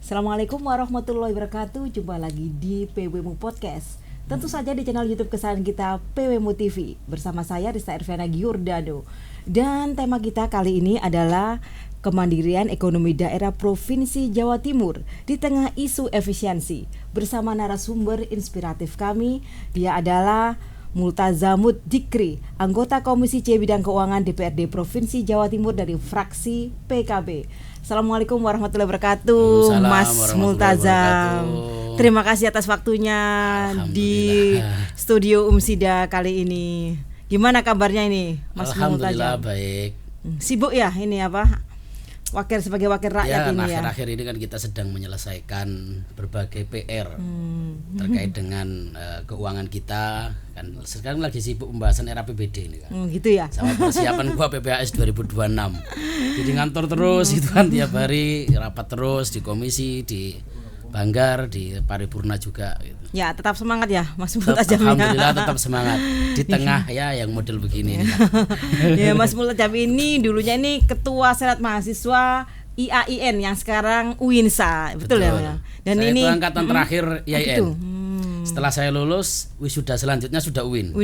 Assalamualaikum warahmatullahi wabarakatuh. Jumpa lagi di PWMU Podcast. Tentu saja di channel YouTube kesayangan kita PWMU TV. Bersama saya Rista Irviana Giordano. Dan tema kita kali ini adalah kemandirian ekonomi daerah Provinsi Jawa Timur di tengah isu efisiensi. Bersama narasumber inspiratif kami, dia adalah Multazamud Dikri, anggota Komisi C Bidang Keuangan DPRD Provinsi Jawa Timur dari fraksi PKB. Assalamualaikum warahmatullahi wabarakatuh, Mas Multazam. Terima kasih atas waktunya di studio Umsida kali ini. Gimana kabarnya ini, Mas Multazam? Alhamdulillah baik. Sibuk ya ini apa? Sebagai wakil rakyat ini ya. Akhir-akhir ini kan kita sedang menyelesaikan berbagai PR terkait dengan keuangan kita. Kan sekarang lagi sibuk pembahasan era APBD ini kan. Gitu ya. Sama persiapan gua PPAS 2026. Jadi ngantor terus itu kan tiap hari, rapat terus di komisi, di Banggar, di paripurna juga gitu. Ya, tetap semangat ya Mas Multazam. Alhamdulillah tetap semangat di tengah ya yang model begini. Ya, Mas Multazam ini dulunya ini ketua Senat Mahasiswa IAIN yang sekarang UINSA, betul ya? Dan saya ini itu angkatan terakhir IAIN. Setelah saya lulus, wisuda selanjutnya sudah UIN.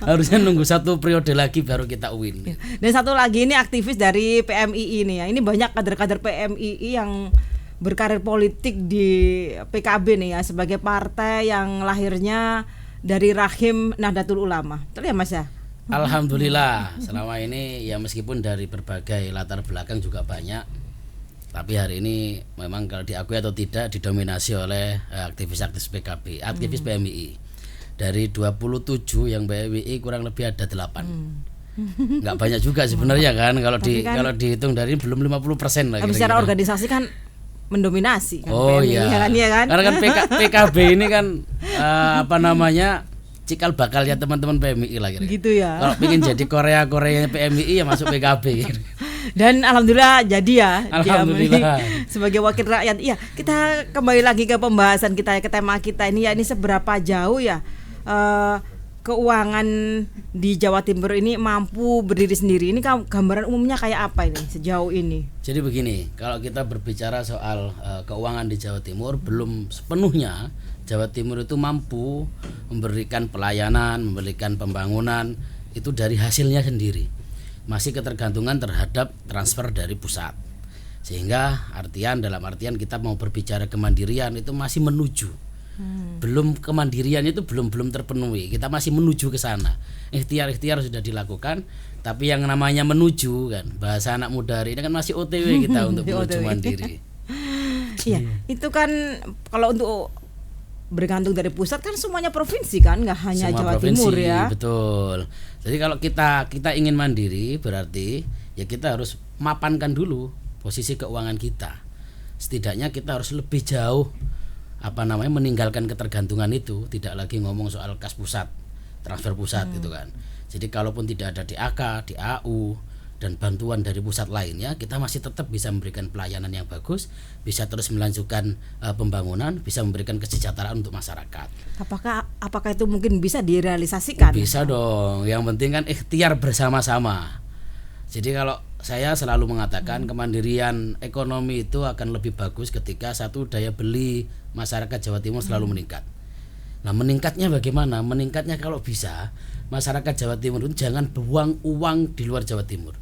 harusnya nunggu satu periode lagi baru kita UIN. Dan satu lagi ini aktivis dari PMII ini ya. Ini banyak kader-kader PMII yang berkarir politik di PKB nih ya, sebagai partai yang lahirnya dari rahim Nahdlatul Ulama. Betul ya Mas ya? Alhamdulillah selama ini ya meskipun dari berbagai latar belakang juga banyak, tapi hari ini memang kalau diakui atau tidak didominasi oleh aktivis-aktivis PKB, aktivis PMII. Dari 27 yang PMII kurang lebih ada 8. Nggak banyak juga sebenarnya kan kalau kalau dihitung dari belum 50% lah. Tapi secara organisasi kan mendominasi kan PMII, ya kan? Karena kan PKB ini kan cikal bakalnya teman-teman PMII lah kira-kira. Gitu ya. Kalau pengen jadi Korea-Koreanya PMII ya masuk PKB. Dan alhamdulillah jadi ya. Alhamdulillah. Sebagai wakil rakyat. Iya, kita kembali lagi ke pembahasan kita, ke tema kita ini ya, ini seberapa jauh ya keuangan di Jawa Timur ini mampu berdiri sendiri. Ini gambaran umumnya kayak apa ini sejauh ini? Jadi begini, kalau kita berbicara soal keuangan di Jawa Timur, belum sepenuhnya Jawa Timur itu mampu memberikan pelayanan, memberikan pembangunan itu dari hasilnya sendiri. Masih ketergantungan terhadap transfer dari pusat. Sehingga dalam artian kita mau berbicara kemandirian itu masih menuju. Belum kemandirian itu belum terpenuhi. Kita masih menuju ke sana. Ikhtiar sudah dilakukan, tapi yang namanya menuju kan, bahasa anak muda hari ini kan masih OTW kita untuk menuju mandiri. Iya, itu kan kalau untuk bergantung dari pusat kan semuanya provinsi kan, nggak hanya semua Jawa Timur ya. Betul. Jadi kalau kita ingin mandiri berarti ya kita harus mapankan dulu posisi keuangan kita. Setidaknya kita harus lebih jauh meninggalkan ketergantungan itu, tidak lagi ngomong soal kas pusat, transfer pusat gitu kan. Jadi kalaupun tidak ada DAK, DAU dan bantuan dari pusat lainnya, kita masih tetap bisa memberikan pelayanan yang bagus, bisa terus melanjutkan pembangunan, bisa memberikan kesejahteraan untuk masyarakat. Apakah itu mungkin bisa direalisasikan? Bisa dong. Yang penting kan ikhtiar bersama-sama. Jadi kalau saya selalu mengatakan kemandirian ekonomi itu akan lebih bagus ketika satu, daya beli masyarakat Jawa Timur selalu meningkat. Nah, meningkatnya bagaimana? Meningkatnya kalau bisa masyarakat Jawa Timur itu jangan buang uang di luar Jawa Timur.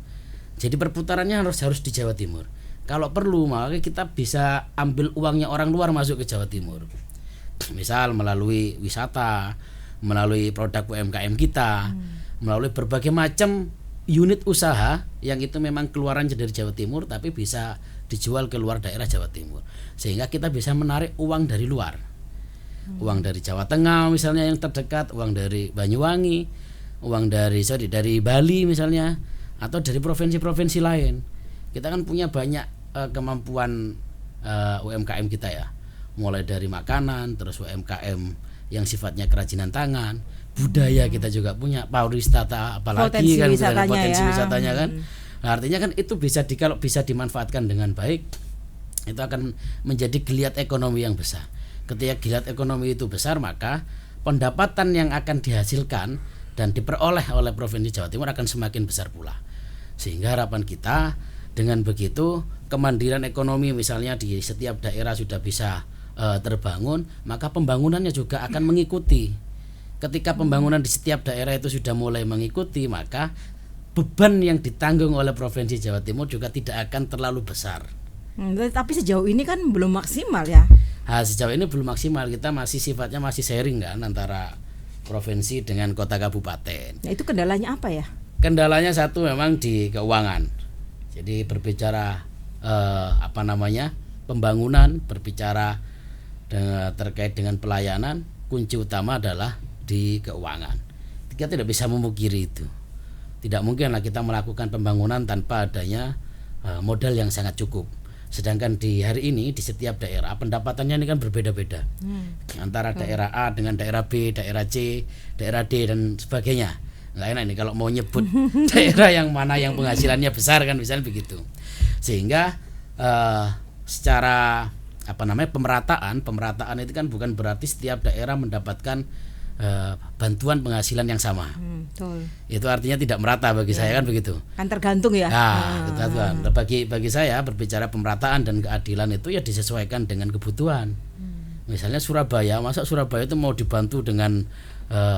Jadi perputarannya harus di Jawa Timur. Kalau perlu maka kita bisa ambil uangnya orang luar masuk ke Jawa Timur. Misal melalui wisata, melalui produk UMKM kita, melalui berbagai macam unit usaha yang itu memang keluarannya dari Jawa Timur tapi bisa dijual ke luar daerah Jawa Timur. Sehingga kita bisa menarik uang dari luar. Uang dari Jawa Tengah misalnya yang terdekat, uang dari Banyuwangi, uang dari Bali misalnya, atau dari provinsi-provinsi lain. Kita kan punya banyak kemampuan UMKM kita ya. Mulai dari makanan, terus UMKM yang sifatnya kerajinan tangan, budaya kita juga punya, pariwisata apalagi potensi wisatanya kan. Nah, artinya kan itu kalau bisa dimanfaatkan dengan baik, itu akan menjadi geliat ekonomi yang besar. Ketika geliat ekonomi itu besar, maka pendapatan yang akan dihasilkan dan diperoleh oleh Provinsi Jawa Timur akan semakin besar pula. Sehingga harapan kita dengan begitu kemandirian ekonomi misalnya di setiap daerah sudah bisa terbangun, maka pembangunannya juga akan mengikuti. Ketika pembangunan di setiap daerah itu sudah mulai mengikuti, maka beban yang ditanggung oleh Provinsi Jawa Timur juga tidak akan terlalu besar. Tapi sejauh ini kan belum maksimal ya. Sejauh ini belum maksimal, kita masih sifatnya masih sharing kan antara provinsi dengan kota kabupaten. Itu kendalanya apa ya? Kendalanya satu memang di keuangan. Jadi berbicara pembangunan, berbicara terkait dengan pelayanan, kunci utama adalah di keuangan. Kita tidak bisa memungkiri itu. Tidak mungkinlah kita melakukan pembangunan tanpa adanya modal yang sangat cukup. Sedangkan di hari ini di setiap daerah pendapatannya ini kan berbeda-beda, antara daerah A dengan daerah B, daerah C, daerah D dan sebagainya. Nggak enak ini kalau mau nyebut daerah yang mana yang penghasilannya besar kan, misalnya begitu. Sehingga secara pemerataan itu kan bukan berarti setiap daerah mendapatkan bantuan penghasilan yang sama. Betul. Itu artinya tidak merata bagi saya kan begitu. Kan tergantung ya. Bagi saya berbicara pemerataan dan keadilan itu ya disesuaikan dengan kebutuhan. Misalnya Surabaya, masa Surabaya itu mau dibantu dengan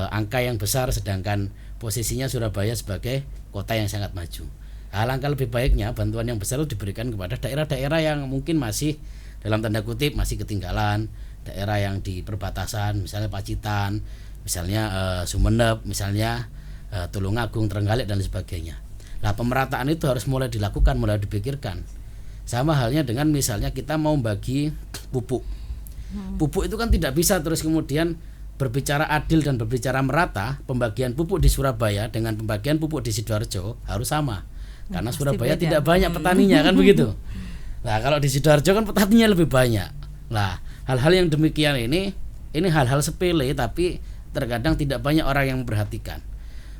angka yang besar, sedangkan posisinya Surabaya sebagai kota yang sangat maju. Alangkah lebih baiknya bantuan yang besar itu diberikan kepada daerah-daerah yang mungkin masih dalam tanda kutip masih ketinggalan, daerah yang di perbatasan, misalnya Pacitan, misalnya Sumeneb, misalnya Tulungagung, Trenggalek dan sebagainya. Nah, pemerataan itu harus mulai dilakukan, mulai dipikirkan. Sama halnya dengan misalnya kita mau bagi pupuk. Pupuk itu kan tidak bisa terus kemudian berbicara adil dan berbicara merata. Pembagian pupuk di Surabaya dengan pembagian pupuk di Sidoarjo harus sama. Karena Surabaya beda. tidak banyak petaninya kan begitu. Nah, kalau di Sidoarjo kan petaninya lebih banyak. Nah, hal-hal yang demikian ini hal-hal sepele tapi terkadang tidak banyak orang yang memperhatikan.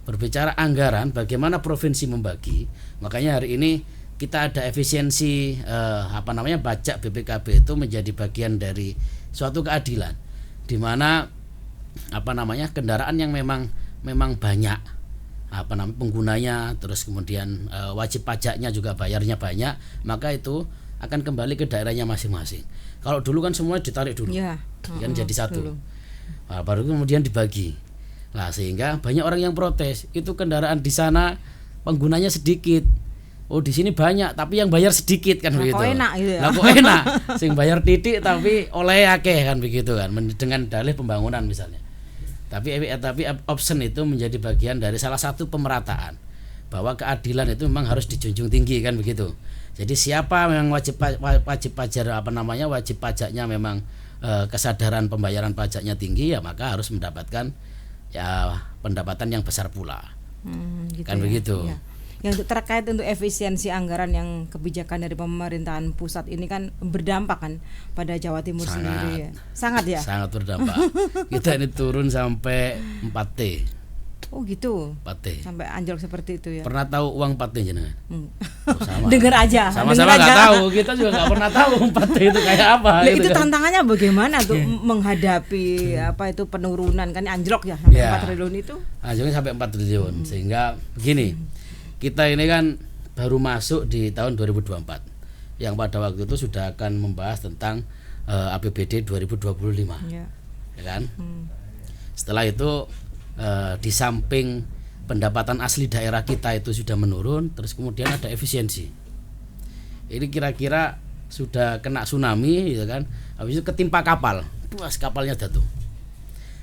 Berbicara anggaran, bagaimana provinsi membagi, makanya hari ini kita ada efisiensi pajak BPKB itu menjadi bagian dari suatu keadilan, di mana kendaraan yang memang banyak penggunanya, terus kemudian wajib pajaknya juga bayarnya banyak, maka itu akan kembali ke daerahnya masing-masing. Kalau dulu kan semua ditarik dulu, kan jadi satu, baru kemudian dibagi. Nah, sehingga banyak orang yang protes, itu kendaraan di sana penggunanya sedikit, di sini banyak tapi yang bayar sedikit kan begitu. Kok enak gitu ya? Lah kok enak, sing bayar titik tapi oleh akeh kan begitu kan, dengan dalih pembangunan misalnya. Tapi option itu menjadi bagian dari salah satu pemerataan, bahwa keadilan itu memang harus dijunjung tinggi kan begitu. Jadi siapa memang wajib pajaknya memang kesadaran pembayaran pajaknya tinggi, ya maka harus mendapatkan pendapatan yang besar pula. Gitu kan ya? Begitu. Ya. Yang terkait untuk efisiensi anggaran yang kebijakan dari pemerintahan pusat ini kan berdampak kan pada Jawa Timur sendiri ya. Sangat ya? Sangat berdampak. Kita ini turun sampai 4T. Oh gitu. 4T. Sampai anjlok seperti itu ya. Pernah tahu uang 4T jenengan? Sama. Dengar aja. Sama-sama nggak tahu. Kita juga nggak pernah tahu 4T itu kayak apa. Gitu itu kan. tantangannya bagaimana tuh menghadapi itu penurunan kan anjlok ya sampai 4 triliun itu? Anjloknya sampai 4 triliun. Sehingga begini, kita ini kan baru masuk di tahun 2024, yang pada waktu itu sudah akan membahas tentang APBD 2025, ya kan? Setelah itu di samping pendapatan asli daerah kita itu sudah menurun, terus kemudian ada efisiensi. Ini kira-kira sudah kena tsunami, gitu kan? Habis itu ketimpa kapal, puas kapalnya jatuh.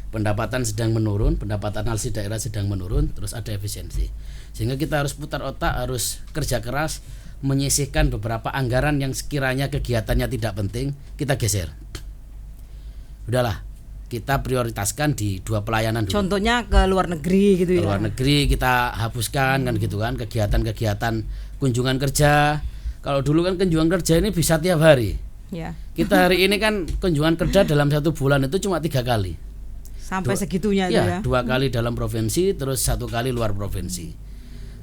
Pendapatan sedang menurun, pendapatan asli daerah sedang menurun, terus ada efisiensi. Sehingga kita harus putar otak, harus kerja keras, menyisihkan beberapa anggaran yang sekiranya kegiatannya tidak penting, kita geser. Udahlah, kita prioritaskan di 2 pelayanan dulu. Contohnya ke luar negeri gitu ya. Ke luar negeri kita hapuskan kan gitu kan, kegiatan-kegiatan kunjungan kerja. Kalau dulu kan kunjungan kerja ini bisa tiap hari. Ya. Kita hari ini kan kunjungan kerja dalam 1 bulan itu cuma 3 kali. Sampai segitunya ya, itu ya. 2 kali dalam provinsi, terus 1 kali luar provinsi.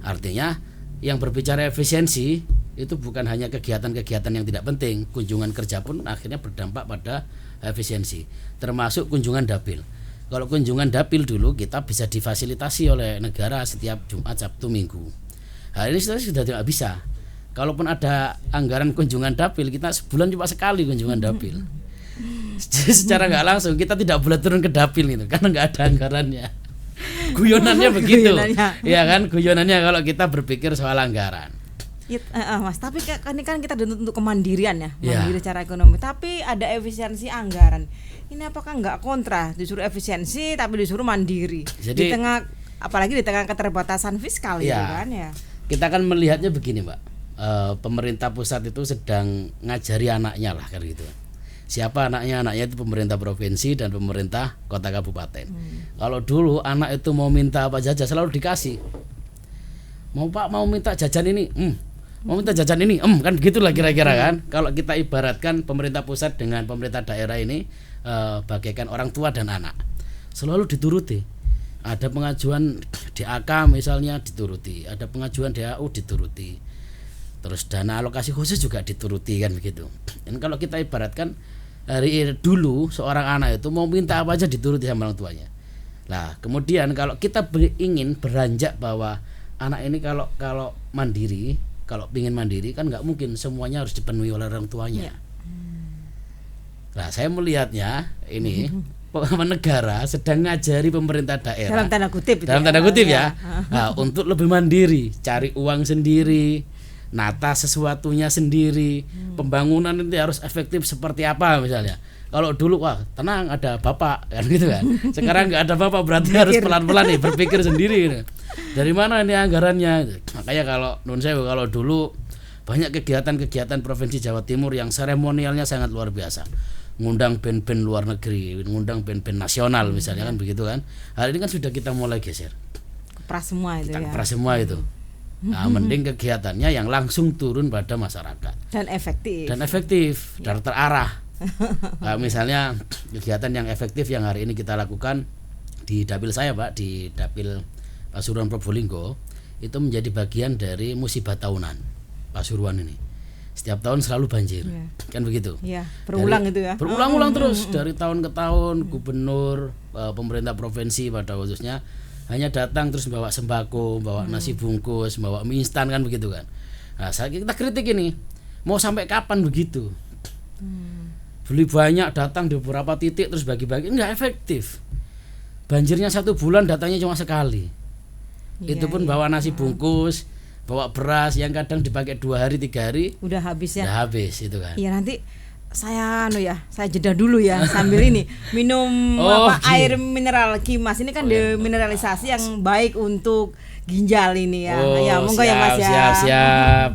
Artinya yang berbicara efisiensi itu bukan hanya kegiatan-kegiatan yang tidak penting, kunjungan kerja pun akhirnya berdampak pada efisiensi, termasuk kunjungan dapil. Kalau kunjungan dapil dulu kita bisa difasilitasi oleh negara setiap Jumat, Sabtu, Minggu. Hari ini sudah tidak bisa, kalaupun ada anggaran kunjungan dapil, kita sebulan cuma sekali kunjungan dapil. Jadi secara nggak langsung kita tidak boleh turun ke dapil gitu karena nggak ada anggarannya. Guyonannya begitu, ya kan? Guyonannya kalau kita berpikir soal anggaran. Mas, tapi ini kan kita dituntut untuk kemandirian ya, mandiri secara ekonomi. Tapi ada efisiensi anggaran. Ini apakah nggak kontra? Disuruh efisiensi tapi disuruh mandiri. Jadi, apalagi di tengah keterbatasan fiskal ya, gitu kan ya. Kita kan melihatnya begini, Mbak. Pemerintah pusat itu sedang ngajari anaknya lah kan gitu. Siapa anaknya? Anaknya itu pemerintah provinsi dan pemerintah kota kabupaten. Kalau dulu anak itu mau minta apa saja selalu dikasih. Mau Pak mau minta jajan ini, mau minta jajan ini, kan gitulah kira-kira kan. Kalau kita ibaratkan pemerintah pusat dengan pemerintah daerah ini bagaikan orang tua dan anak, selalu dituruti. Ada pengajuan DAK misalnya dituruti, ada pengajuan DAU dituruti, terus dana alokasi khusus juga dituruti kan begitu. Dan kalau kita ibaratkan dari dulu seorang anak itu mau minta apa aja dituruti sama orang tuanya. Nah kemudian kalau kita ingin beranjak bahwa anak ini kalau mandiri, kalau ingin mandiri kan nggak mungkin semuanya harus dipenuhi oleh orang tuanya. Nah saya melihatnya ini negara sedang ngajari pemerintah daerah dalam tanda kutip ya, nah, untuk lebih mandiri, cari uang sendiri, nata sesuatunya sendiri, pembangunan itu harus efektif seperti apa misalnya. Kalau dulu wah tenang ada bapak kan gitu kan. Sekarang nggak ada bapak berarti harus pelan-pelan nih berpikir sendiri gitu. Dari mana ini anggarannya? Makanya kalau nun sewu, kalau dulu banyak kegiatan-kegiatan Provinsi Jawa Timur yang seremonialnya sangat luar biasa. Ngundang band-band luar negeri, ngundang band-band nasional misalnya kan begitu kan. Hari ini kan sudah kita mulai geser. Pras semua itu ya. Pras semua itu. Nah, mending kegiatannya yang langsung turun pada masyarakat dan efektif dan terarah. Nah, misalnya kegiatan yang efektif yang hari ini kita lakukan di dapil saya Pak, di dapil Pasuruan Probolinggo, itu menjadi bagian dari musibah tahunan Pasuruan ini. Setiap tahun selalu banjir, kan begitu? Berulang itu ya. Berulang-ulang terus dari tahun ke tahun. Gubernur, pemerintah provinsi pada khususnya hanya datang terus bawa sembako, bawa nasi bungkus, bawa mie instan kan begitu kan. Nah, kita kritik ini, mau sampai kapan begitu? Beli banyak datang di beberapa titik terus bagi-bagi, nggak efektif. Banjirnya 1 bulan datangnya cuma sekali. Itu pun bawa nasi bungkus, bawa beras yang kadang dipakai 2 hari 3 hari udah habis ya. Udah habis itu kan. Iya nanti saya jeda dulu ya sambil ini minum air mineral Kimas ini kan demineralisasi yang baik untuk ginjal ini ya. Ya monggo ya Mas ya. Siap.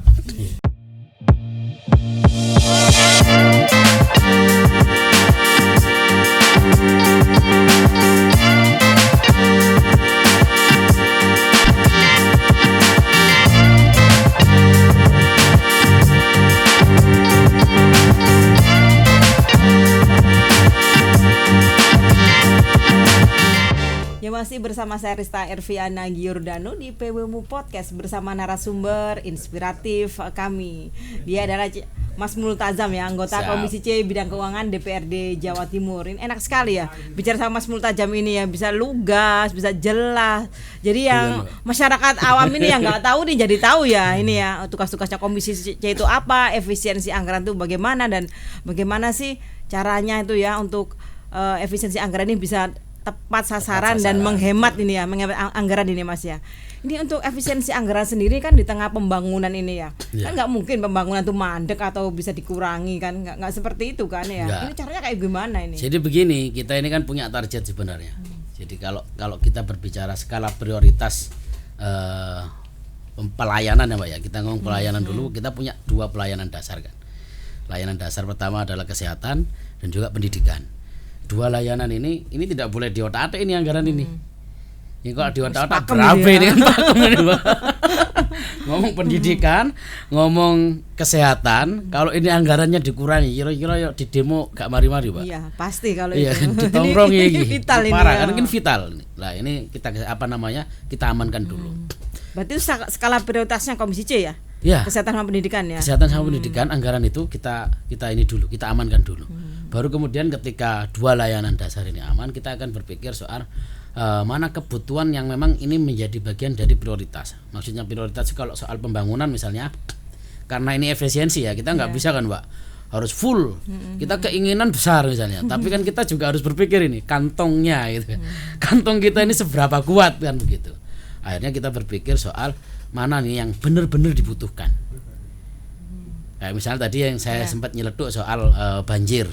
Masih bersama saya Rista Erviana Giordano di PWMU Podcast bersama narasumber inspiratif kami. Dia adalah Mas Multazam ya, anggota Komisi C Bidang Keuangan DPRD Jawa Timur. Ini enak sekali ya bicara sama Mas Multazam ini ya, bisa lugas, bisa jelas. Jadi yang masyarakat awam ini yang nggak tahu nih jadi tahu ya ini ya, tugas-tugasnya Komisi C itu apa, efisiensi anggaran itu bagaimana dan bagaimana sih caranya itu ya untuk efisiensi anggaran ini bisa tepat sasaran dan menghemat ini ya, menghemat anggaran ini Mas ya. Ini untuk efisiensi anggaran sendiri kan di tengah pembangunan ini ya. Kan nggak mungkin pembangunan itu mandek atau bisa dikurangi kan, nggak seperti itu kan ya. Ini caranya kayak gimana ini? Jadi begini, kita ini kan punya target sebenarnya. Jadi kalau kita berbicara skala prioritas pelayanan ya Mbak ya, kita ngomong pelayanan dulu, kita punya 2 pelayanan dasar kan. Layanan dasar pertama adalah kesehatan dan juga pendidikan. 2 layanan ini tidak boleh diotak-atik ini anggaran ini. Ini kalau diotak-atik berapa ini kan pakem ini Mbak. Ngomong pendidikan, ngomong kesehatan, kalau ini anggarannya dikurangi, kira-kira yuk di demo gak mari-mari Pak. Iya, pasti kalau itu. Ditongkrong ini. Vital ini. Parah kan vital. Nah, ini kita kita amankan dulu. Berarti skala prioritasnya Komisi C ya? Ya. Kesehatan sama pendidikan ya. Kesehatan sama pendidikan, anggaran itu kita ini dulu, kita amankan dulu. Baru kemudian ketika 2 layanan dasar ini aman, kita akan berpikir soal mana kebutuhan yang memang ini menjadi bagian dari prioritas. Maksudnya prioritas kalau soal pembangunan misalnya, karena ini efisiensi ya, kita nggak bisa kan Mbak harus full. Kita keinginan besar misalnya, tapi kan kita juga harus berpikir ini kantongnya gitu. Kantong kita ini seberapa kuat kan begitu. Akhirnya kita berpikir soal mana nih yang benar-benar dibutuhkan. Kayak misalnya tadi yang saya sempat nyeletuk soal banjir.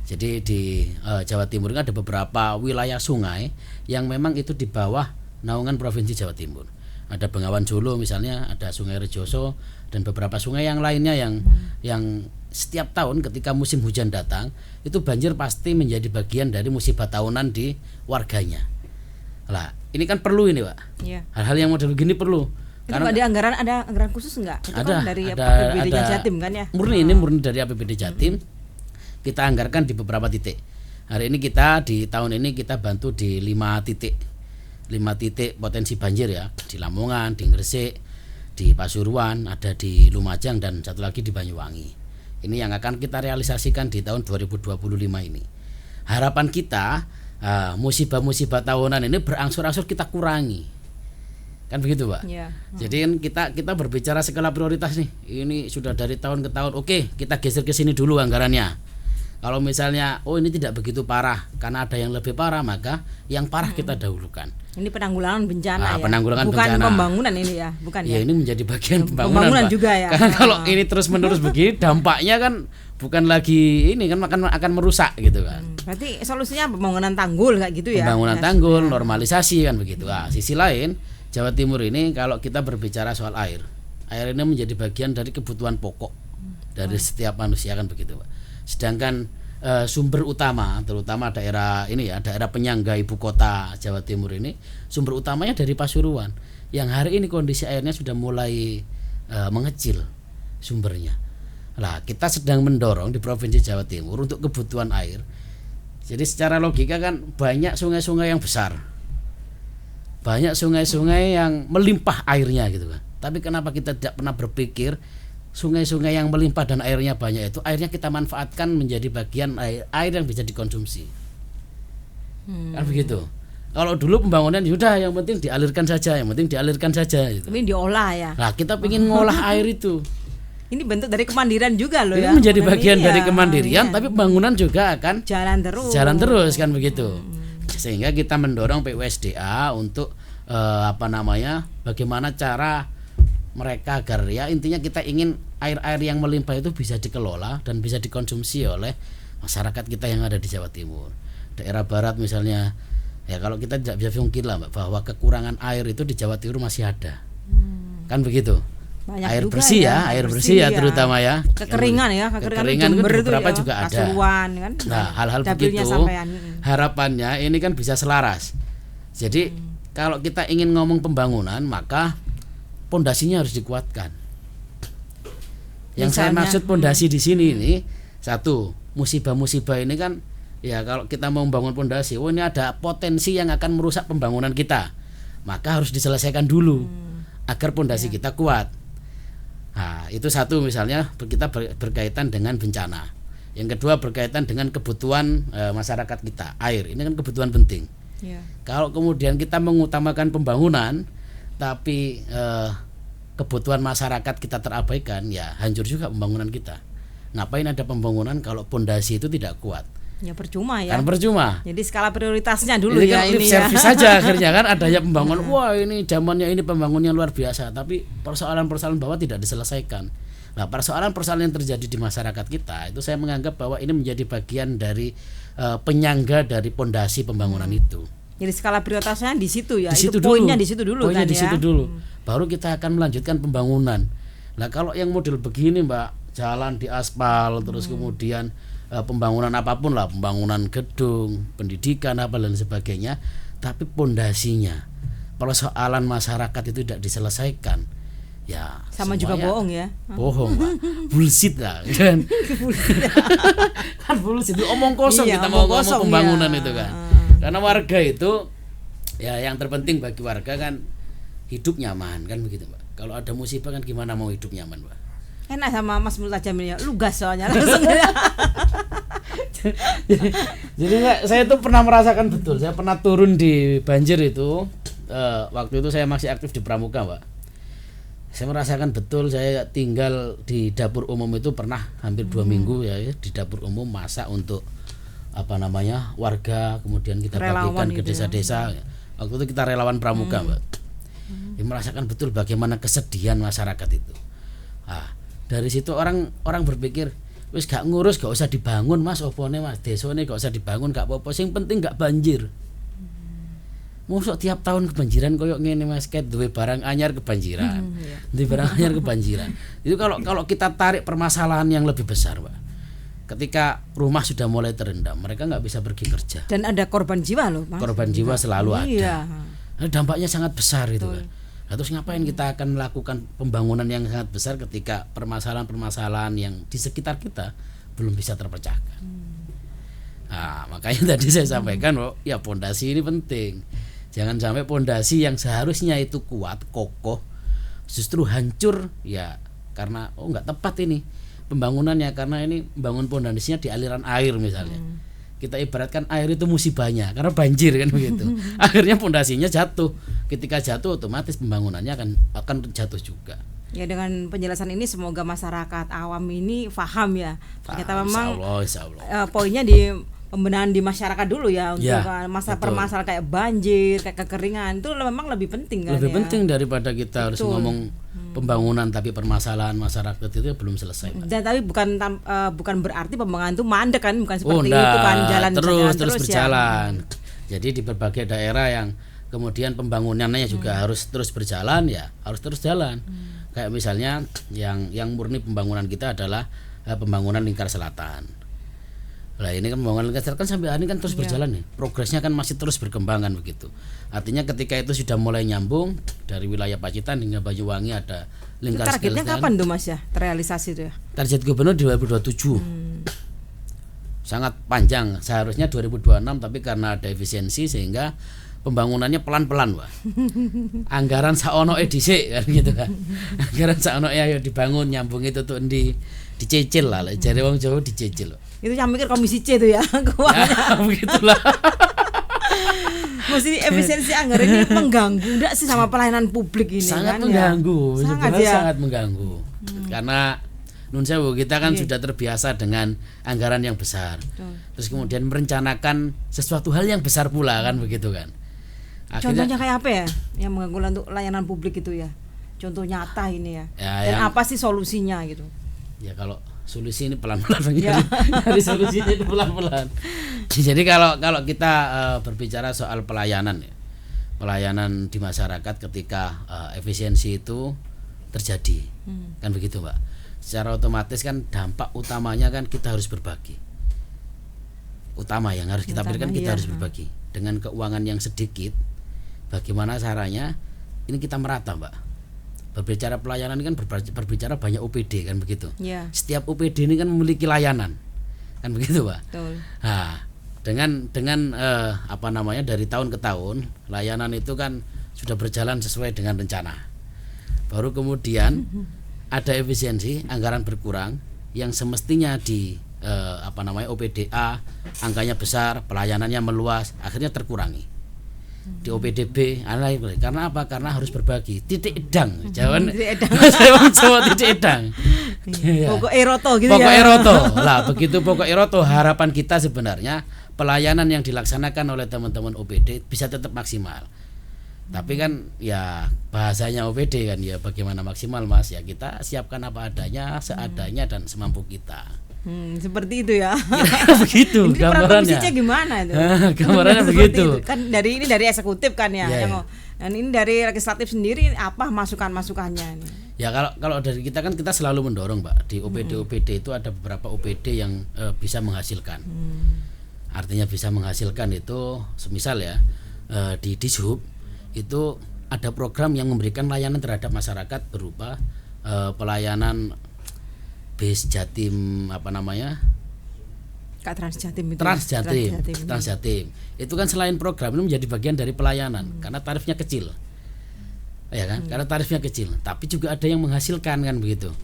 Jadi di Jawa Timur kan ada beberapa wilayah sungai yang memang itu di bawah naungan Provinsi Jawa Timur. Ada Bengawan Solo misalnya, ada Sungai Rejoso dan beberapa sungai yang lainnya yang setiap tahun ketika musim hujan datang itu banjir pasti menjadi bagian dari musibah tahunan di warganya. Lah, ini kan perlu ini, Pak. Iya. Hal-hal yang model begini perlu. Itu ada anggaran khusus enggak? Itu Ada, kan dari ada, APBD-nya ada. Jatim kan ya? Ini murni dari APBD Jatim. Kita anggarkan di beberapa titik. Hari ini di tahun ini kita bantu di 5 titik. 5 titik potensi banjir ya, di Lamongan, di Gresik, di Pasuruan, ada di Lumajang dan satu lagi di Banyuwangi. Ini yang akan kita realisasikan di tahun 2025 ini. Harapan kita musibah-musibah tahunan ini berangsur-angsur kita kurangi. Kan begitu, Pak? Ya. Jadi kan kita berbicara skala prioritas nih. Ini sudah dari tahun ke tahun. Oke, kita geser ke sini dulu anggarannya. Kalau misalnya ini tidak begitu parah karena ada yang lebih parah, maka yang parah kita dahulukan. Ini penanggulangan bencana ya. Penanggulangan bukan bencana. Pembangunan ini ya, bukan ya. Ya ini menjadi bagian pembangunan Pak. Juga ya. Karena kalau ini terus-menerus begini dampaknya kan bukan lagi ini kan akan merusak gitu kan. Berarti solusinya pembangunan tanggul kayak gitu ya. Pembangunan tanggul, normalisasi kan begitu. Sisi lain Jawa Timur ini kalau kita berbicara soal air ini menjadi bagian dari kebutuhan pokok dari setiap manusia kan begitu, Pak. Sedangkan sumber utama terutama daerah penyangga ibu kota Jawa Timur ini sumber utamanya dari Pasuruan yang hari ini kondisi airnya sudah mulai mengecil sumbernya. Lah kita sedang mendorong di Provinsi Jawa Timur untuk kebutuhan air. Jadi secara logika kan banyak sungai-sungai yang besar, banyak sungai-sungai yang melimpah airnya gitu kan. Tapi kenapa kita tidak pernah berpikir sungai-sungai yang melimpah dan airnya banyak itu airnya kita manfaatkan menjadi bagian air yang bisa dikonsumsi. Kan begitu. Kalau dulu pembangunan sudah yang penting dialirkan saja gitu. Ini diolah ya. Nah, kita ingin ngolah air itu. Ini bentuk dari kemandirian juga loh ini ya. Ini menjadi bagian dari kemandirian, tapi pembangunan juga akan jalan terus kan begitu. Sehingga kita mendorong PUSDA untuk bagaimana cara mereka agar ya intinya kita ingin air-air yang melimpah itu bisa dikelola dan bisa dikonsumsi oleh masyarakat kita yang ada di Jawa Timur. Daerah barat misalnya, ya kalau kita tidak bisa mungkin lah Mbak, bahwa kekurangan air itu di Jawa Timur masih ada. Kan begitu. Banyak air juga bersih ya, air bersih ya terutama ya. Kekeringan itu beberapa ya, juga ada. Pasuruan kan. Nah, hal-hal begitu harapannya ini kan bisa selaras. Jadi kalau kita ingin ngomong pembangunan maka pondasinya harus dikuatkan. Yang saya maksud pondasi di sini ini satu, musibah-musibah ini kan ya kalau kita mau membangun pondasi, ini ada potensi yang akan merusak pembangunan kita. Maka harus diselesaikan dulu agar pondasi kita kuat. Nah, itu satu misalnya kita berkaitan dengan bencana. Yang kedua berkaitan dengan kebutuhan masyarakat kita, air. Ini kan kebutuhan penting. Ya. Kalau kemudian kita mengutamakan pembangunan tapi kebutuhan masyarakat kita terabaikan, ya hancur juga pembangunan kita. Ngapain ada pembangunan kalau pondasi itu tidak kuat? Ya percuma ya. Kan percuma. Jadi skala prioritasnya dulu ini ya kan ini service saja akhirnya kan adanya pembangunan. Wah ini zamannya ini pembangunan luar biasa, tapi persoalan-persoalan bawah tidak diselesaikan. Nah persoalan-persoalan yang terjadi di masyarakat kita itu saya menganggap bahwa ini menjadi bagian dari penyangga dari pondasi pembangunan itu. Jadi skala prioritasnya di situ ya. Di situ itu poinnya di situ dulu poinnya kan di situ ya. dulu. Baru kita akan melanjutkan pembangunan. Nah kalau yang model begini Mbak, jalan di aspal terus kemudian pembangunan apapun lah, pembangunan gedung, pendidikan apa dan sebagainya, tapi pondasinya persoalan masyarakat itu tidak diselesaikan, ya sama juga bohong ya. Bohong Pak, bullshit lah kan. Kan bullshit, omong kosong kita mau ngomong pembangunan itu kan. Karena warga itu ya yang terpenting bagi warga kan hidup nyaman kan begitu Pak. Kalau ada musibah kan gimana mau hidup nyaman Pak? Enak sama Mas Multajam ini ya, lugas soalnya langsung. Jadi saya tuh pernah merasakan betul. Saya pernah turun di banjir itu. Waktu itu saya masih aktif di Pramuka, Pak. Saya merasakan betul, saya tinggal di dapur umum itu pernah hampir 2 minggu ya di dapur umum, masak untuk warga, kemudian kita bagikan ke desa-desa. Waktu itu kita relawan pramuka, Mbak. Ya, merasakan betul bagaimana kesedihan masyarakat itu. Nah, dari situ orang berpikir, wis gak ngurus, gak usah dibangun Mas, opone Mas, desone gak usah dibangun, gak apa-apa, sing penting gak banjir. Mosok tiap tahun kebanjiran koyok ngene Mas, ket duwe barang anyar kebanjiran. Duwe barang anyar kebanjiran. Itu kalau kita tarik permasalahan yang lebih besar, Pak. Ketika rumah sudah mulai terendam, mereka nggak bisa pergi kerja. Dan ada korban jiwa loh, Mas. Korban jiwa selalu ada. Iya. Nah, dampaknya sangat besar itu kan. Nah, terus ngapain kita akan melakukan pembangunan yang sangat besar ketika permasalahan-permasalahan yang di sekitar kita belum bisa terpecahkan. Nah, makanya tadi saya sampaikan, ya pondasi ini penting. Jangan sampai pondasi yang seharusnya itu kuat, kokoh, justru hancur ya karena nggak tepat ini pembangunannya, karena ini bangun pondasinya di aliran air misalnya. Kita ibaratkan air itu musibahnya karena banjir kan begitu. Akhirnya pondasinya jatuh. Ketika jatuh otomatis pembangunannya akan jatuh juga. Ya, dengan penjelasan ini semoga masyarakat awam ini paham ya. Ternyata memang insya Allah. Poinnya di pembenahan di masyarakat dulu ya untuk permasalahan kayak banjir, kayak kekeringan itu memang lebih penting kan. Lebih penting daripada kita harus ngomong pembangunan tapi permasalahan masyarakat itu belum selesai. Dan tapi bukan berarti pembangunan itu mandek kan, bukan seperti itu kan, jalan terus berjalan. Jadi di berbagai daerah yang kemudian pembangunannya juga harus terus berjalan ya, harus terus jalan. Kayak misalnya yang murni pembangunan kita adalah pembangunan Lingkar Selatan. Nah, ini kan pembangunan Lingkar Selatan kan sampai hari ini kan terus berjalan nih. Progresnya kan masih terus berkembang kan begitu. Artinya ketika itu sudah mulai nyambung dari wilayah Pacitan hingga Banyuwangi ada Lingkar Selatan. Targetnya kapan tuh Mas ya terrealisasi itu ya? Target gubernur 2027. Sangat panjang, seharusnya 2026 tapi karena ada efisiensi sehingga pembangunannya pelan-pelan, Pak. Anggaran saonoke dhisik kan gitu kan. Anggaran saonoke ayo dibangun nyambung itu tuh dicicil lah, jare wong Jawa dicicil. Itu yang mikir komisi C itu ya, keuangan. Ya, begitulah. Mesti efisiensi anggaran ini mengganggu enggak sih sama pelayanan publik ini? Sangat kan mengganggu, ya? sangat mengganggu. Karena nun sewu kita kan sudah terbiasa dengan anggaran yang besar. Terus kemudian merencanakan sesuatu hal yang besar pula kan begitu kan. Akhirnya, contohnya kayak apa ya yang mengganggu untuk layanan publik itu ya? Contoh nyata ini ya. Dan apa sih solusinya gitu? Ya kalau solusi ini pelan-pelan dari solusinya itu pelan-pelan. Jadi kalau kita berbicara soal pelayanan ya, pelayanan di masyarakat ketika efisiensi itu terjadi kan begitu Mbak. Secara otomatis kan dampak utamanya kan kita harus berbagi. Utama yang harus kita berikan kita harus berbagi. Dengan keuangan yang sedikit, bagaimana caranya ini kita merata Mbak. Berbicara pelayanan kan berbicara banyak OPD kan begitu. Ya. Setiap OPD ini kan memiliki layanan kan begitu Pak. Betul. Nah, dengan dari tahun ke tahun layanan itu kan sudah berjalan sesuai dengan rencana. Baru kemudian ada efisiensi, anggaran berkurang yang semestinya di OPDA angkanya besar, pelayanannya meluas, akhirnya terkurangi. Di OPDB karena apa? Karena harus berbagi. Titik edang, Jawan. Jawa titik edang. Pokok eroto gitu pokok ya. Eroto. Lah, begitu pokok eroto harapan kita sebenarnya pelayanan yang dilaksanakan oleh teman-teman OPD bisa tetap maksimal. Tapi kan ya bahasanya OPD kan ya bagaimana maksimal Mas ya kita siapkan apa adanya, seadanya dan semampu kita. Seperti itu ya. Begitu ini gambarannya. Ini gimana itu? Gambarannya begitu. Kan dari eksekutif kan ya. Dan ini dari legislatif sendiri apa masukan-masukannya ini? Ya kalau dari kita kan kita selalu mendorong Mbak di OPD itu ada beberapa OPD yang bisa menghasilkan. Artinya bisa menghasilkan itu semisal ya di Dishub itu ada program yang memberikan layanan terhadap masyarakat berupa pelayanan bis Jatim Transjatim itu. Transjatim. Itu kan selain program itu menjadi bagian dari pelayanan karena tarifnya kecil. Ya kan? Karena tarifnya kecil, tapi juga ada yang menghasilkan kan begitu.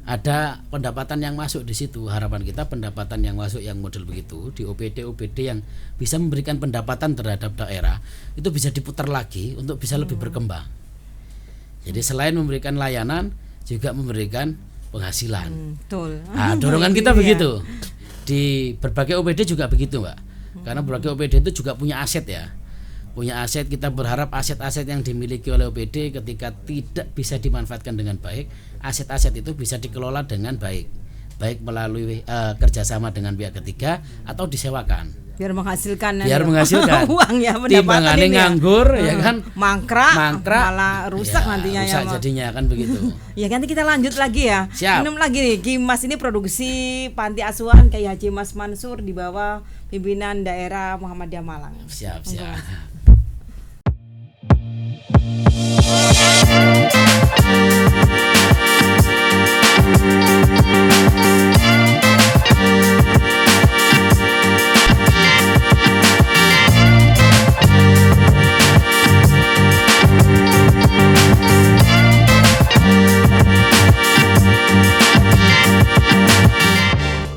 Ada pendapatan yang masuk di situ. Harapan kita pendapatan yang masuk yang model begitu di OPD yang bisa memberikan pendapatan terhadap daerah itu bisa diputar lagi untuk bisa lebih berkembang. Jadi selain memberikan layanan juga memberikan penghasilan. Betul. Nah, dorongan kita Iya. begitu. Di berbagai OPD juga begitu, Mbak. Karena berbagai OPD itu juga punya aset ya. Punya aset, kita berharap aset-aset yang dimiliki oleh OPD ketika tidak bisa dimanfaatkan dengan baik, aset-aset itu bisa dikelola dengan baik. Baik melalui kerjasama dengan pihak ketiga atau disewakan. Biar menghasilkan uang ya, pendapatan Timbangane ini ya. nganggur ya kan. Mangkrak malah rusak Ya, nantinya rusak ya. jadinya kan begitu. Ya nanti kita lanjut lagi ya. Siap. Minum lagi nih. Kimas ini produksi panti asuhan Kiai Haji Mas Mansur di bawah pimpinan daerah Muhammadiyah Malang. Siap.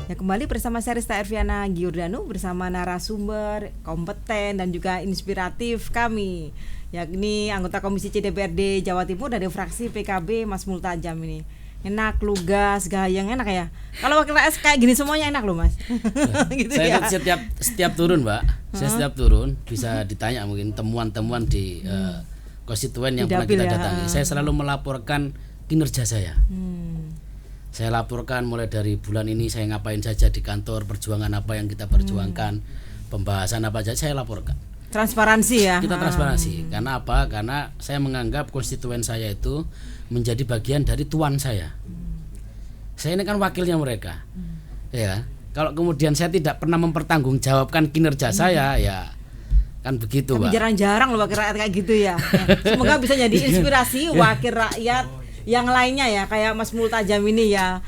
Ya, kembali bersama saya Rista Erviana Giordano bersama narasumber kompeten dan juga inspiratif kami, yakni anggota Komisi C DPRD Jawa Timur dari fraksi PKB Mas Multajam ini. Enak, lugas, gayeng, enak ya. Kalau wakil rakyat kayak gini semuanya enak loh Mas. Gitu Saya ya. setiap turun, Mbak. Saya setiap turun bisa ditanya mungkin temuan-temuan di konstituen yang Di pernah dapil kita ya. datangi. Saya selalu melaporkan kinerja saya. Saya laporkan mulai dari bulan ini saya ngapain saja di kantor, perjuangan apa yang kita perjuangkan, pembahasan apa saja saya laporkan. Transparansi ya. Kita transparansi. Karena apa? Karena saya menganggap konstituen saya itu menjadi bagian dari tuan saya. Saya ini kan wakilnya mereka. Ya. Kalau kemudian saya tidak pernah mempertanggungjawabkan kinerja saya, ya kan begitu, Tapi Mbak. jarang-jarang loh wakil rakyat kayak gitu ya. Semoga bisa jadi inspirasi wakil rakyat yang lainnya ya, kayak Mas Multajam ini ya,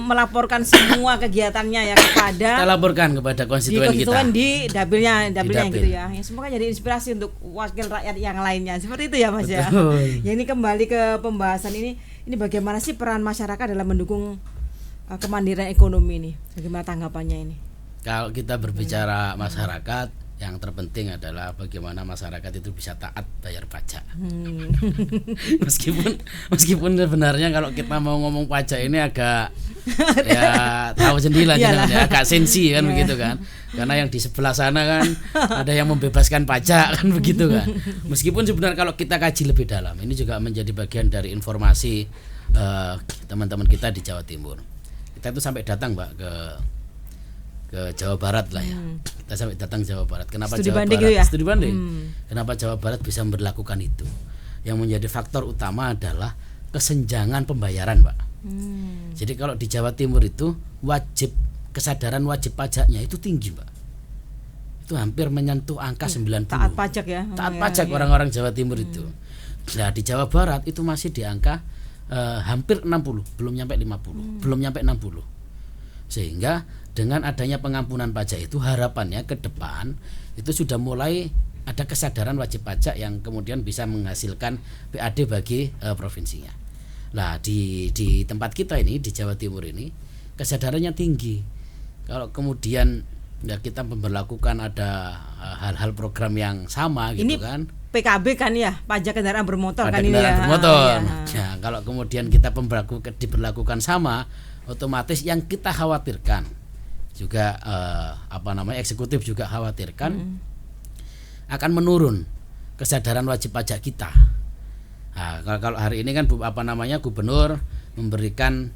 melaporkan semua kegiatannya ya kepada Kita laporkan kepada konstituen kita. di dapilnya dapil. gitu ya. Semoga jadi inspirasi untuk wakil rakyat yang lainnya. Seperti itu ya Mas ya. Betul. Ya ini kembali ke pembahasan ini bagaimana sih peran masyarakat dalam mendukung kemandirian ekonomi ini? Bagaimana tanggapannya ini? Kalau kita berbicara masyarakat, yang terpenting adalah bagaimana masyarakat itu bisa taat bayar pajak. Meskipun sebenarnya kalau kita mau ngomong pajak ini agak ya tahu sendiri lah, agak sensi kan begitu kan. Karena yang di sebelah sana kan ada yang membebaskan pajak kan begitu kan. Meskipun sebenarnya kalau kita kaji lebih dalam, ini juga menjadi bagian dari informasi teman-teman kita di Jawa Timur. Kita itu sampai datang, Mbak, ke Jawa Barat lah ya. Kita sampai datang Jawa Barat. Kenapa Studi Jawa banding Barat? gitu ya? Studi banding. Kenapa Jawa Barat bisa memberlakukan itu? Yang menjadi faktor utama adalah kesenjangan pembayaran, Pak. Jadi kalau di Jawa Timur itu kesadaran wajib pajaknya itu tinggi, Pak. Itu hampir menyentuh angka 90. Taat pajak ya. Taat pajak orang-orang Jawa Timur itu. Nah, di Jawa Barat itu masih di angka hampir 60, belum nyampe 50, belum nyampe 60. Sehingga dengan adanya pengampunan pajak itu harapannya ke depan itu sudah mulai ada kesadaran wajib pajak yang kemudian bisa menghasilkan PAD bagi provinsinya. Nah, di tempat kita ini di Jawa Timur ini kesadarannya tinggi. Kalau kemudian ya kita memberlakukan ada hal-hal program yang sama gitu Ini kan. PKB kan ya, pajak kendaraan bermotor Pada kan ini kendaraan ya. bermotor. Ya. Nah, kalau kemudian kita diberlakukan sama, otomatis yang kita khawatirkan juga eksekutif juga khawatirkan akan menurun kesadaran wajib pajak kita. Nah, kalau hari ini kan gubernur memberikan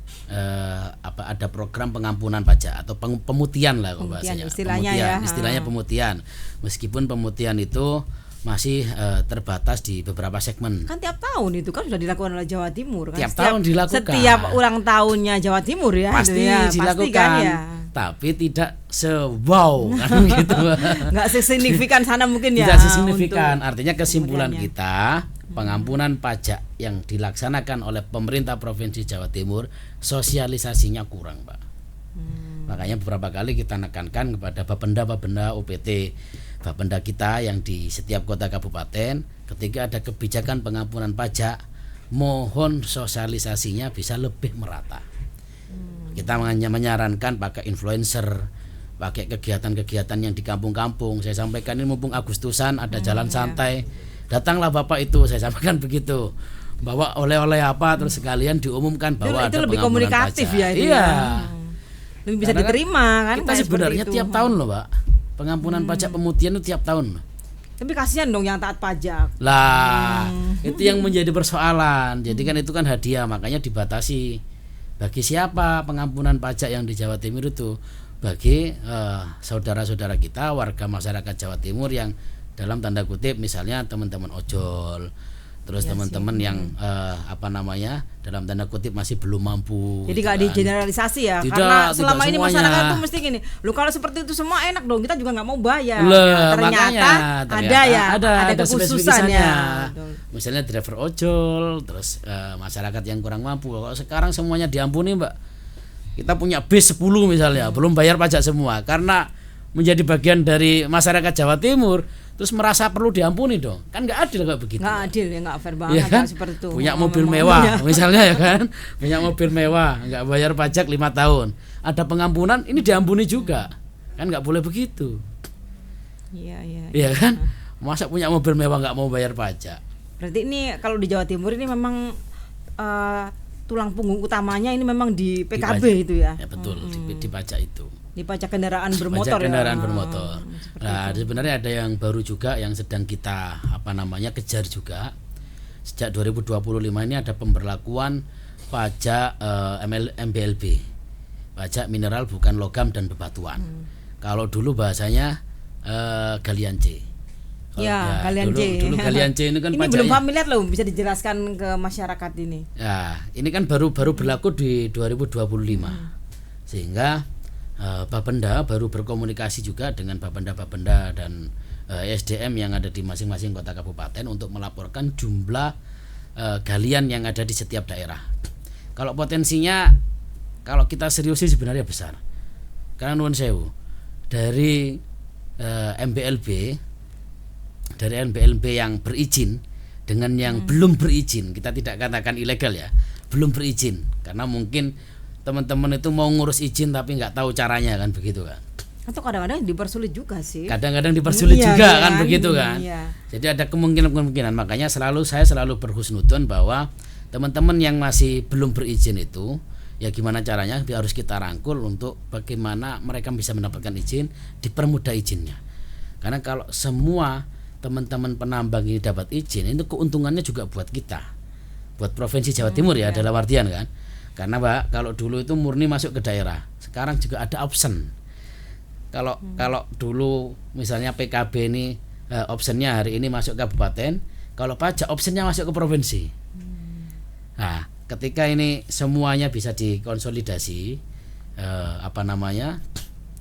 ada program pengampunan pajak atau pemutihan lah kalau bahasanya. Istilahnya pemutihan. Meskipun pemutihan itu masih terbatas di beberapa segmen. Kan tiap tahun itu kan sudah dilakukan oleh Jawa Timur kan. Tiap tahun dilakukan. Setiap ulang tahunnya Jawa Timur ya. Pasti ya, dilakukan. Pasti kan, ya. Tapi tidak se-wow kan gitu. Nggak sesignifikan sana mungkin ya. Tidak sesignifikan. Artinya kesimpulan kita, pengampunan pajak yang dilaksanakan oleh pemerintah Provinsi Jawa Timur sosialisasinya kurang, Pak. Makanya beberapa kali kita nekankan kepada Bapenda UPT, Bapenda kita yang di setiap kota kabupaten, ketika ada kebijakan pengampunan pajak, mohon sosialisasinya bisa lebih merata. Kita hanya menyarankan pakai influencer, pakai kegiatan-kegiatan yang di kampung-kampung. Saya sampaikan ini mumpung Agustusan ada jalan santai, datanglah Bapak itu, saya sampaikan begitu. bawa oleh-oleh apa, terus sekalian diumumkan bahwa itu ada lebih pengampunan komunikatif pajak. ya itu Iya. Lebih bisa Karena kan diterima kan kita kayak sebenarnya seperti itu. tiap tahun loh, Pak. Pengampunan pajak pemutihan itu tiap tahun loh. Tapi kasihan dong yang taat pajak. Lah, itu yang menjadi persoalan. Jadi kan itu kan hadiah, makanya dibatasi. Bagi siapa pengampunan pajak yang di Jawa Timur itu? Bagi saudara-saudara kita, warga masyarakat Jawa Timur yang dalam tanda kutip misalnya teman-teman ojol, terus teman-teman yang dalam tanda kutip masih belum mampu. Jadi gitu nggak kan. digeneralisasi ya, Tidak, karena tidak selama ini semuanya. masyarakat tuh mesti gini, lu kalau seperti itu semua enak dong, kita juga nggak mau bayar. Lah, ternyata makanya, ada ya, ada kekhususannya. spesifikasinya. Misalnya driver ojol, terus masyarakat yang kurang mampu. Kalau sekarang semuanya diampuni, Mbak. Kita punya bis 10 misalnya, belum bayar pajak semua karena menjadi bagian dari masyarakat Jawa Timur, terus merasa perlu diampuni dong. Kan nggak adil kayak begitu. Nggak adil ya, nggak fair banget Iya kan? seperti itu. Punya mobil mewah misalnya ya kan, punya mobil mewah nggak bayar pajak 5 tahun, ada pengampunan, ini diampuni juga, kan nggak boleh begitu. Iya kan, masa punya mobil mewah nggak mau bayar pajak. Berarti ini kalau di Jawa Timur ini memang tulang punggung utamanya ini memang di PKB itu ya. Ya betul, di pajak itu. Di pajak kendaraan bermotor Pajak kendaraan ya. bermotor. Nah, sebenarnya ada yang baru juga yang sedang kita kejar juga. Sejak 2025 ini ada pemberlakuan pajak MBLB. Pajak mineral bukan logam dan bebatuan. Kalau dulu bahasanya galian C. Ya, galian C. Dulu galian C ini kan ini pajaknya. belum familiar loh, bisa dijelaskan ke masyarakat ini. Ya, ini kan baru berlaku di 2025. Sehingga Bapenda baru berkomunikasi juga dengan Bapenda dan SDM yang ada di masing-masing kota kabupaten untuk melaporkan jumlah galian yang ada di setiap daerah. Kalau potensinya, kalau kita seriusi sebenarnya besar. Karena nuwun sewu, dari MBLB yang berizin dengan yang belum berizin, kita tidak katakan ilegal ya, belum berizin, karena mungkin teman-teman itu mau ngurus izin tapi nggak tahu caranya kan begitu kan. Atau kadang-kadang dipersulit juga sih. Kadang-kadang dipersulit juga kan begitu kan. Iya. Jadi ada kemungkinan, makanya saya selalu berhusnudon bahwa teman-teman yang masih belum berizin itu ya gimana caranya harus kita rangkul untuk bagaimana mereka bisa mendapatkan izin, dipermudah izinnya. Karena kalau semua teman-teman penambang ini dapat izin, itu keuntungannya juga buat kita, buat provinsi Jawa Timur ya, dalam artian kan. Karena Mbak, kalau dulu itu murni masuk ke daerah, sekarang juga ada option. Kalau dulu misalnya PKB ini optionnya hari ini masuk ke kabupaten, kalau pajak optionnya masuk ke provinsi. Nah, ketika ini semuanya bisa dikonsolidasi,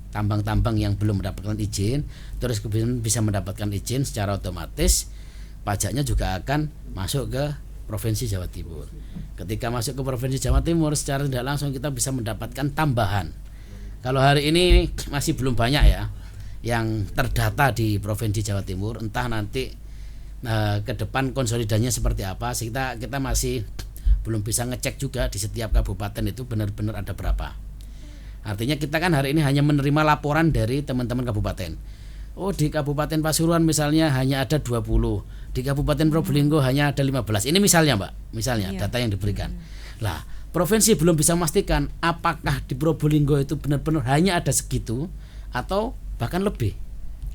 tambang-tambang yang belum mendapatkan izin, terus kemudian bisa mendapatkan izin secara otomatis, pajaknya juga akan masuk ke Provinsi Jawa Timur. Ketika masuk ke Provinsi Jawa Timur, secara tidak langsung kita bisa mendapatkan tambahan. Kalau hari ini masih belum banyak ya yang terdata di Provinsi Jawa Timur, entah nanti ke depan konsolidasinya seperti apa. Kita masih belum bisa ngecek juga di setiap kabupaten itu benar-benar ada berapa. Artinya kita kan hari ini hanya menerima laporan dari teman-teman kabupaten. Oh, di Kabupaten Pasuruan misalnya hanya ada 20, di Kabupaten Probolinggo hanya ada 15. Ini misalnya Mbak, data yang diberikan. Lah, provinsi belum bisa memastikan apakah di Probolinggo itu benar-benar hanya ada segitu atau bahkan lebih.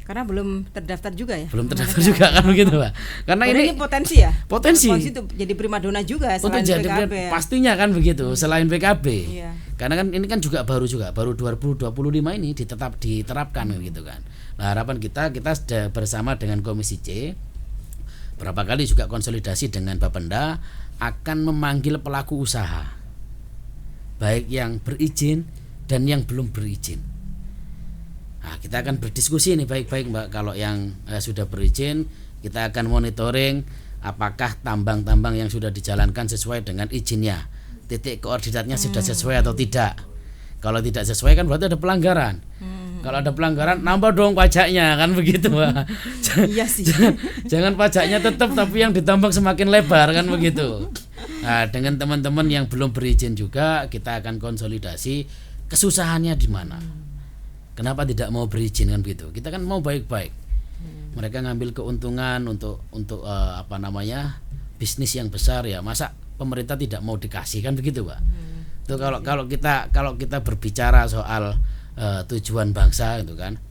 Karena belum terdaftar juga ya. Belum terdaftar juga kan begitu Pak. Karena ini potensi ya. Potensi itu jadi primadona juga selain untuk PKB ya. Pastinya kan begitu, selain PKB. Iya. Karena kan ini kan juga baru 2025 ini diterapkan gitu kan. Nah, harapan kita sudah bersama dengan Komisi C berapa kali juga konsolidasi dengan Bapenda akan memanggil pelaku usaha baik yang berizin dan yang belum berizin. Nah, kita akan berdiskusi nih baik-baik Mbak. Kalau yang sudah berizin, kita akan monitoring apakah tambang-tambang yang sudah dijalankan sesuai dengan izinnya, titik koordinatnya sudah sesuai atau tidak. Kalau tidak sesuai kan berarti ada pelanggaran. Kalau ada pelanggaran nambah dong pajaknya kan begitu Mbak. Iya sih. Jangan pajaknya tetap tapi yang ditambang semakin lebar kan begitu. Nah, dengan teman-teman yang belum berizin juga kita akan konsolidasi kesusahannya di mana. Kenapa tidak mau berizin kan begitu? Kita kan mau baik-baik. Mereka ngambil keuntungan untuk bisnis yang besar ya, masa pemerintah tidak mau dikasih, kan begitu Pak. Itu kalau kita berbicara soal tujuan bangsa itu kan,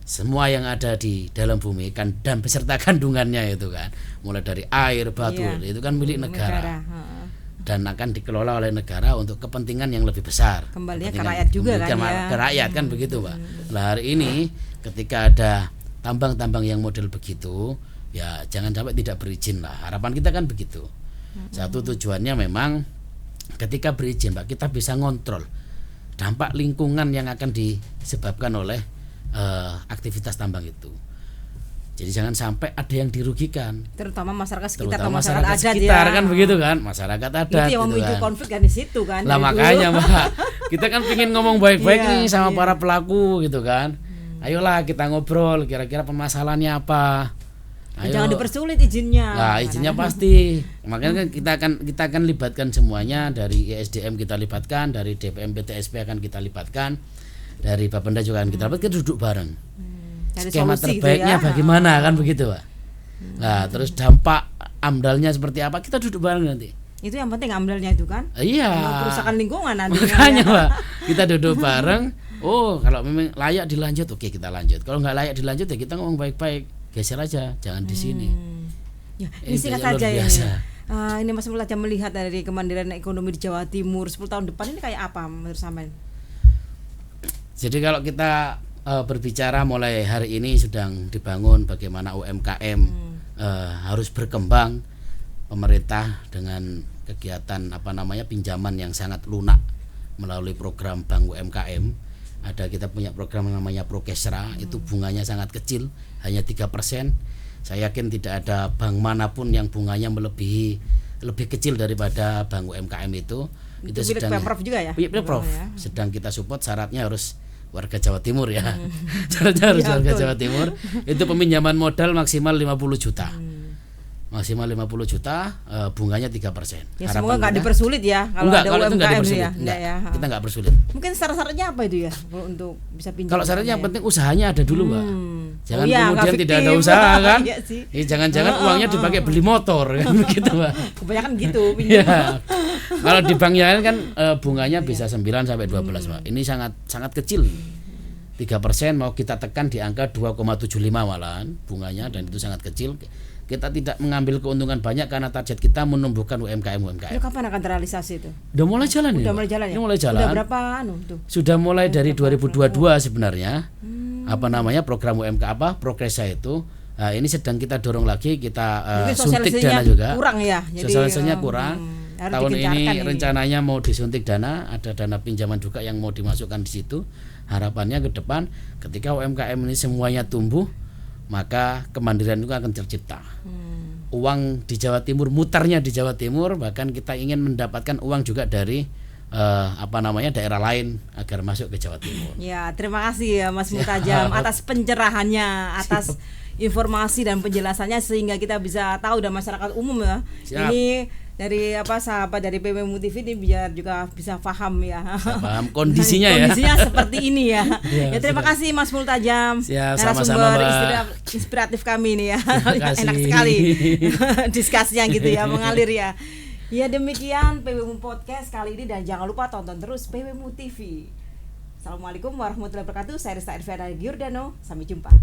semua yang ada di dalam bumi kan dan beserta kandungannya itu kan, mulai dari air, batu, itu kan milik negara. Dan akan dikelola oleh negara untuk kepentingan yang lebih besar. Kembalinya ke rakyat juga kan ya. Ke rakyat kan begitu Pak. Nah hari ini ketika ada tambang-tambang yang model begitu, ya jangan sampai tidak berizin lah. Harapan kita kan begitu. Satu tujuannya memang ketika berizin Pak, kita bisa ngontrol dampak lingkungan yang akan disebabkan oleh aktivitas tambang itu. Jadi jangan sampai ada yang dirugikan, terutama masyarakat sekitar, terutama masyarakat sekitar kan begitu kan, masyarakat adat itu yang memicu kan. konflik kan di situ kan. Lah makanya Mbak, kita kan pengen ngomong baik-baik nih sama para pelaku gitu kan. Ayolah kita ngobrol, kira-kira permasalahannya apa. Ayo. Jangan dipersulit izinnya. Nah, izinnya pasti. Makanya kan kita akan libatkan semuanya, dari ISDM kita libatkan, dari DPM PTSP akan kita libatkan, dari Bapenda juga akan kita libatkan, kita duduk bareng. Skema terbaiknya gitu ya, bagaimana kan begitu Pak. Nah, terus dampak AMDAL-nya seperti apa, kita duduk bareng nanti. Itu yang penting AMDAL-nya itu kan. Iya. Kerusakan lingkungan nanti. Makanya Pak, kita duduk bareng. Oh, kalau memang layak dilanjut, oke kita lanjut. Kalau nggak layak dilanjut ya kita ngomong baik-baik, geser aja, jangan di sini. Ya, ini singkat saja ini. Ini Mas Multaja melihat dari kemandirian ekonomi di Jawa Timur 10 tahun depan ini kayak apa menurut sampean? Jadi kalau kita berbicara mulai hari ini sedang dibangun bagaimana UMKM harus berkembang, pemerintah dengan kegiatan pinjaman yang sangat lunak melalui program Bank UMKM. Ada kita punya program yang namanya Prokesra, itu bunganya sangat kecil, hanya 3%. Saya yakin tidak ada bank manapun yang bunganya lebih kecil daripada Bank UMKM itu. Itu sedang Pemprov juga ya? Pemprov. Sedang kita support, syaratnya harus warga Jawa Timur ya. Syaratnya harus warga Jawa Timur. Itu peminjaman modal maksimal 50 juta. Maksimal 50 juta, bunganya 3%. Ya semoga nggak dipersulit ya kalau ada UMKM ya. Kita nggak persulit. Mungkin syarat-syaratnya apa itu ya kalau untuk bisa pinjam? Kalau syaratnya yang penting usahanya ada dulu Mbak. Jangan kemudian tidak ada fiktif. usaha kan. Iya Jangan-jangan uangnya dipakai beli motor kan begitu Mbak. Kebanyakan gitu. Ya. Kalau di bank yang lain kan bunganya bisa 9 sampai 12 Mbak. Ini sangat kecil. 3% mau kita tekan di angka 2,75 malahan bunganya, dan itu sangat kecil. Kita tidak mengambil keuntungan banyak karena target kita menumbuhkan UMKM. Itu kapan akan terrealisasi itu? Udah mulai jalan ya. Udah mulai jalan ya. Mulai jalan. Sudah berapa tuh? Sudah mulai dari 2022 sebenarnya. Program UMK Prokesa itu. Nah, ini sedang kita dorong lagi, kita suntik dana juga. Kurang ya. Sosialisasinya kurang. Tahun ini rencananya mau disuntik dana, ada dana pinjaman juga yang mau dimasukkan di situ. Harapannya ke depan ketika UMKM ini semuanya tumbuh, maka kemandirian itu akan tercipta. Uang di Jawa Timur, mutarnya di Jawa Timur, bahkan kita ingin mendapatkan uang juga dari daerah lain agar masuk ke Jawa Timur. Ya, terima kasih ya Mas Multaja atas pencerahannya, atas informasi dan penjelasannya sehingga kita bisa tahu, dan masyarakat umum ya. Siap. Ini dari sahabat dari PWMU TV ini biar juga bisa paham ya. Paham kondisinya ya. Kondisinya seperti ini ya. Ya terima kasih Mas Multaja. Narasumber inspiratif kami ini ya. Enak sekali diskusinya gitu ya, mengalir ya. Ya demikian PWMU Podcast kali ini, dan jangan lupa tonton terus PWMU TV. Assalamualaikum warahmatullahi wabarakatuh. Saya Rista Irfana Giordano. Sampai jumpa.